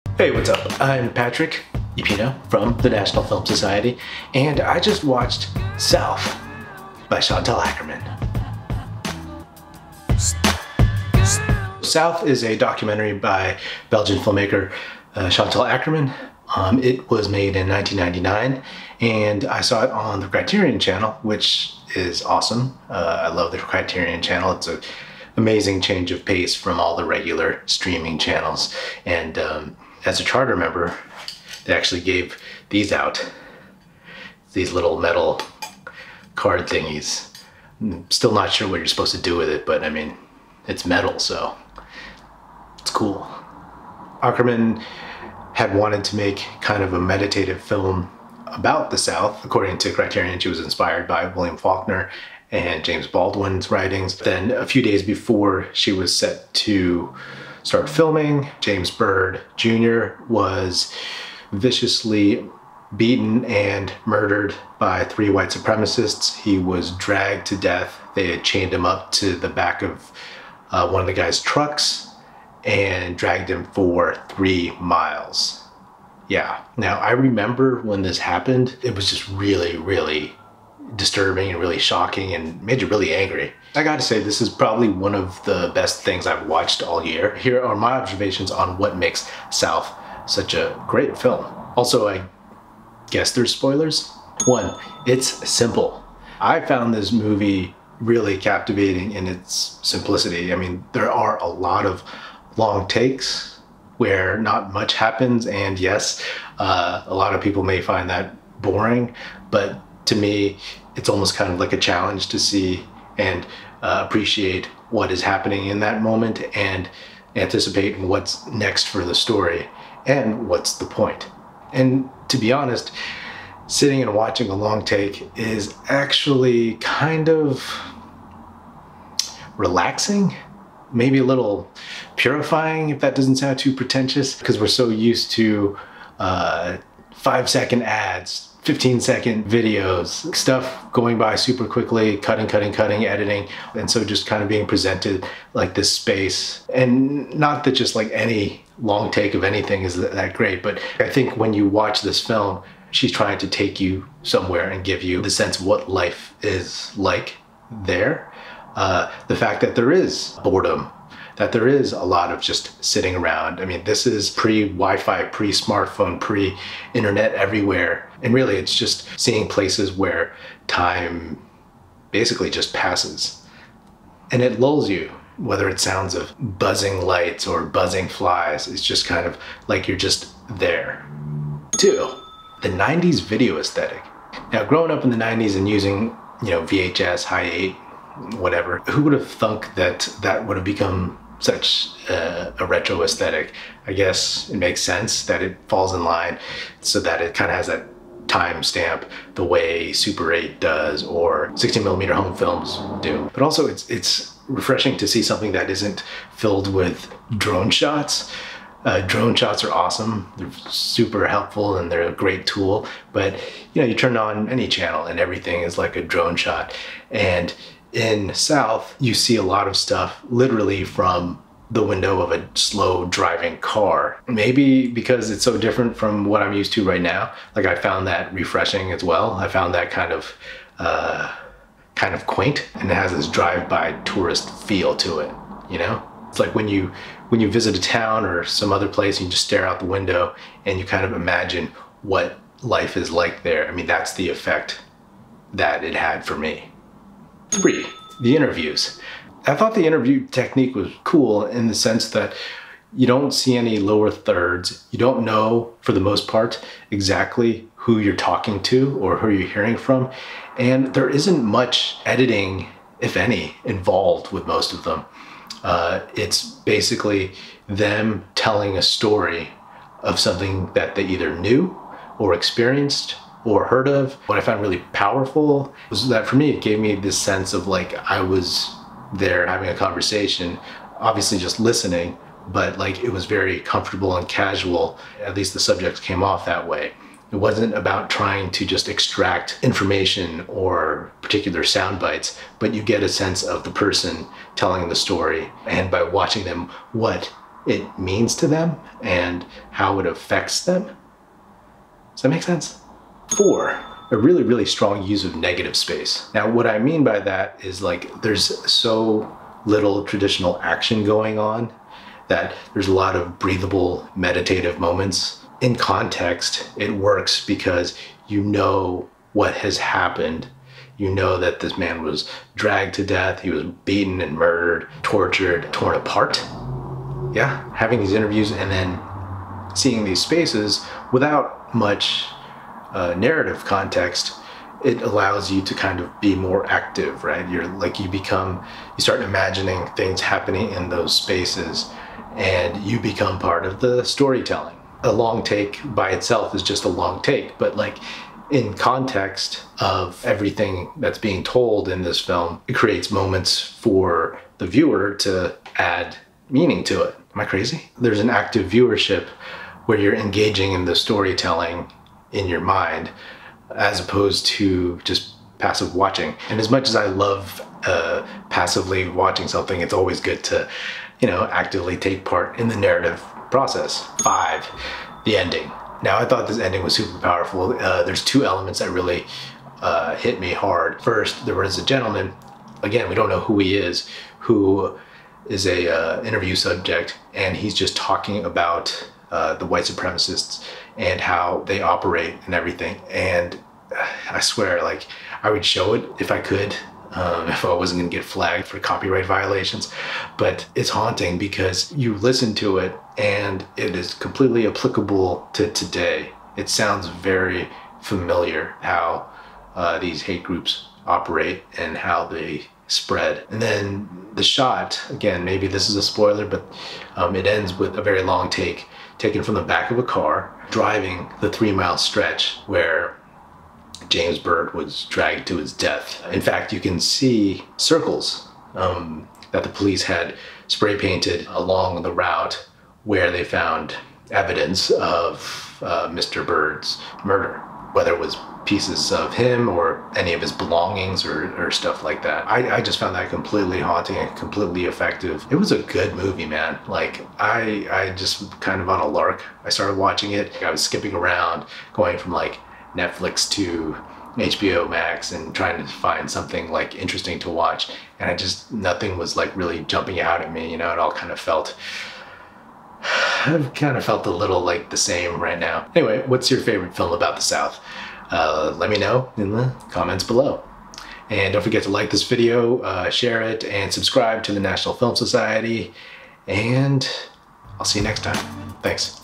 Hey, what's up? I'm Patrick Epino from the National Film Society, and I just watched South by Chantal Akerman. South is a documentary by Belgian filmmaker Chantal Akerman. It was made in 1999, and I saw it on the Criterion channel, which is awesome. I love the Criterion channel. It's an amazing change of pace from all the regular streaming channels. And as a charter member, they actually gave these out, these little metal card thingies. I'm still not sure what you're supposed to do with it, but I mean, it's metal, so it's cool. Akerman had wanted to make kind of a meditative film about the South. According to Criterion, she was inspired by William Faulkner and James Baldwin's writings. Then a few days before she was set to start filming, James Byrd Jr. was viciously beaten and murdered by 3 white supremacists. He was dragged to death. They had chained him up to the back of one of the guy's trucks and dragged him for 3 miles. Yeah. Now, I remember when this happened, it was just really, really disturbing and really shocking and made you really angry. I gotta say, this is probably one of the best things I've watched all year. Here are my observations on what makes South such a great film. Also, I guess there's spoilers. 1, it's simple. I found this movie really captivating in its simplicity. I mean, there are a lot of long takes where not much happens, and yes, a lot of people may find that boring, but to me, it's almost kind of like a challenge to see and appreciate what is happening in that moment and anticipate what's next for the story and what's the point. And to be honest, sitting and watching a long take is actually kind of relaxing, maybe a little purifying, if that doesn't sound too pretentious, because we're so used to 5-second ads, 15-second videos, stuff going by super quickly, cutting, editing. And so just kind of being presented like this space. And not that just like any long take of anything is that great, but I think when you watch this film, she's trying to take you somewhere and give you the sense of what life is like there. The fact that there is boredom, that there is a lot of just sitting around. I mean, this is pre-Wi-Fi, pre-smartphone, pre-internet everywhere. And really, it's just seeing places where time basically just passes. And it lulls you, whether it's sounds of buzzing lights or buzzing flies. It's just kind of like you're just there. 2, the 90s video aesthetic. Now, growing up in the 90s and using, VHS, Hi8, whatever, who would have thunk that that would have become such a retro aesthetic? I guess it makes sense that it falls in line so that it kind of has that time stamp the way Super 8 does or 16mm home films do. But also it's refreshing to see something that isn't filled with drone shots. Drone shots are awesome. They're super helpful and they're a great tool. But you turn on any channel and everything is like a drone shot. And in South, you see a lot of stuff literally from the window of a slow driving car. Maybe because it's so different from what I'm used to right now. Like, I found that refreshing as well. I found that kind of quaint, and it has this drive-by tourist feel to it, It's like when you visit a town or some other place and you just stare out the window and you kind of imagine what life is like there. I mean, that's the effect that it had for me. 3, the interviews. I thought the interview technique was cool in the sense that you don't see any lower thirds. You don't know, for the most part, exactly who you're talking to or who you're hearing from. And there isn't much editing, if any, involved with most of them. It's basically them telling a story of something that they either knew or experienced or heard of. What I found really powerful was that for me, it gave me this sense of like I was there having a conversation, obviously just listening, but like it was very comfortable and casual. At least the subjects came off that way. It wasn't about trying to just extract information or particular sound bites, but you get a sense of the person telling the story. And by watching them, what it means to them and how it affects them. Does that make sense? 4, a really, really strong use of negative space. Now, what I mean by that is like there's so little traditional action going on that there's a lot of breathable, meditative moments. In context, it works because you know what has happened. You know that this man was dragged to death, he was beaten and murdered, tortured, torn apart. Yeah, having these interviews and then seeing these spaces without much narrative context, it allows you to kind of be more active, right? You start imagining things happening in those spaces and you become part of the storytelling. A long take by itself is just a long take, but like in context of everything that's being told in this film, it creates moments for the viewer to add meaning to it. Am I crazy? There's an active viewership where you're engaging in the storytelling in your mind as opposed to just passive watching. And as much as I love passively watching something, it's always good to, actively take part in the narrative process. 5, the ending. Now, I thought this ending was super powerful. There's 2 elements that really hit me hard. First, there was a gentleman, again, we don't know who he is, who is a interview subject, and he's just talking about the white supremacists and how they operate and everything. And I swear, like, I would show it if I could, if I wasn't gonna get flagged for copyright violations. But it's haunting because you listen to it and it is completely applicable to today. It sounds very familiar how these hate groups operate and how they spread. And then the shot, again, maybe this is a spoiler, but it ends with a very long take taken from the back of a car driving the 3-mile stretch where James Byrd was dragged to his death. In fact, you can see circles that the police had spray painted along the route where they found evidence of Mr. Byrd's murder, whether it was pieces of him or any of his belongings or stuff like that. I just found that completely haunting and completely effective. It was a good movie, man. Like, I just kind of on a lark, I started watching it. I was skipping around, going from like Netflix to HBO Max and trying to find something like interesting to watch. And nothing was like really jumping out at me, it all kind of felt, I've kind of felt a little like the same right now. Anyway, what's your favorite film about the South? Let me know in the comments below. And don't forget to like this video, share it, and subscribe to the National Film Society. And I'll see you next time. Thanks.